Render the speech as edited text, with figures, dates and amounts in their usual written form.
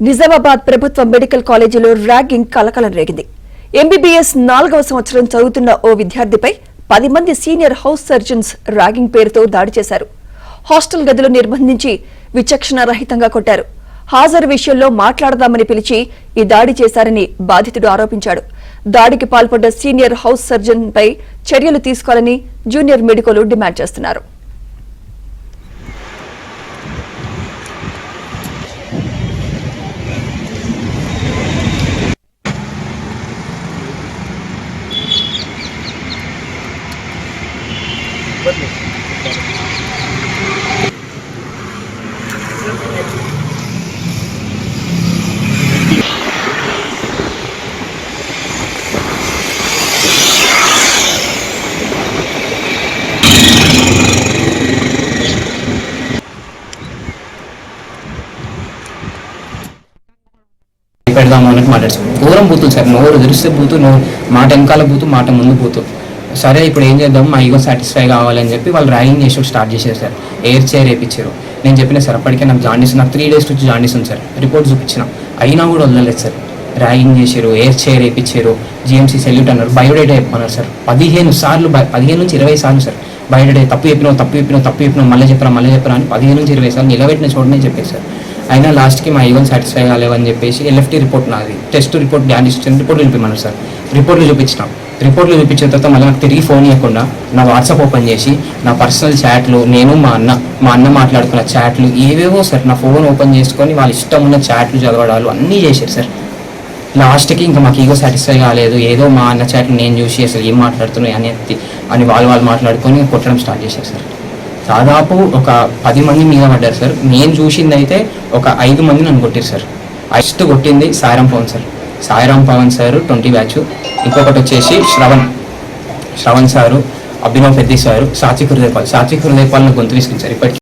నిజామాబాద్ ప్రభుత్వ మెడికల్ కాలేజీలో ర్యాగింగ్ కలకలం రేగింది. ఎంబీబీఎస్ 4వ సంవత్సరం చదువుతున్న ఓ విద్యార్థిపై 10 మంది సీనియర్ హౌస్ సర్జన్స్ ర్యాగింగ్ పేరుతో దాడి చేశారు. హాస్టల్ గదిలో నిర్బంధించి విచక్షణ రహితంగా కొట్టారు. హాజరు విషయంలో మాట్లాడదామని పిలిచి ఈ దాడి చేశారని బాధితుడు ఆరోపించాడు. దాడికి పాల్పడ్డ సీనియర్ హౌస్ సర్జన్ పై చర్యలు తీసుకోవాలని జూనియర్ మెడికోలు డిమాండ్ చేస్తున్నారు. పెడదాము అన్నట్టు మాట్లాడు. దూరం బూతులు సార్, నోరు తెరిస్తే బూతు, మాట వెనకాల బూతు, మాట ముందు బూతు. సరే ఇప్పుడు ఏం చేద్దాం, మా ఈగో సాటిస్ఫై కావాలని చెప్పి వాళ్ళు ర్యాగింగ్ చేసి స్టార్ట్ చేశారు సార్. ఎయిర్ చైర్ వేయించారు. నేను చెప్పిన సార్ అప్పటికే నాకు జాండీస్, నాకు 3 days నుంచి జాండీస్ ఉంది సార్. రిపోర్ట్ చూపించిన, అయినా కూడా వదలలేదు సార్. ర్యాగింగ్ చేశారు, ఎయిర్ చైర్ వేయించారు, జిఎంసీ సెల్యూట్ అన్నారు, బయోడేటా చెప్పన్నారు సార్. 15 సార్లు, 15 నుంచి 20 సార్లు సార్ బయోడేటా తప్పు చెప్పినావు మళ్ళీ చెప్పరా అని 15 నుంచి 20 సార్లు నిలబెట్టిన చూడనే చెప్పారు సార్. అయినా లాస్ట్కి మా ఈగోని సాటిస్ఫై కాలేవని చెప్పేసి ఎల్ఎఫ్టీ రిపోర్ట్, నాది టెస్ట్ రిపోర్ట్, జాండీస్ రిపోర్ట్లు చూపించమన్నారు సార్. రిపోర్ట్లు చూపించినాం. రిపోర్ట్లు చూపించిన తర్వాత మళ్ళీ నాకు తిరిగి ఫోన్ ఇవ్వకుండా నా వాట్సాప్ ఓపెన్ చేసి నా పర్సనల్ చాట్లు, నేను మా అన్న మాట్లాడుకున్న చాట్లు ఏవేవో సార్ నా ఫోన్ ఓపెన్ చేసుకొని వాళ్ళ ఇష్టం ఉన్న చాట్లు చదవడాలు అన్నీ చేశారు సార్. లాస్ట్కి ఇంకా మాకు ఈగో సాటిస్ఫై కాలేదు, ఏదో మా అన్న చాట్లు నేను చూసి అసలు ఏం మాట్లాడుతున్నాయి అని వాళ్ళు మాట్లాడుకొని కొట్టడం స్టార్ట్ చేశారు సార్. దాదాపు ఒక 10 మంది మీద పడ్డారు సార్. నేను చూసింది అయితే ఒక 5 మంది నన్ను కొట్టారు సార్. ఫస్ట్ కొట్టింది సాయిరాం పవన్ సార్ 20 బ్యాచ్, ఇంకొకటి వచ్చేసి శ్రవణ్ సారు, అభినవ్ పెద్ది సారు, సాత్విక్ హృదయపాల్ గొంతు తీసుకుంటారు ఇప్పటికీ.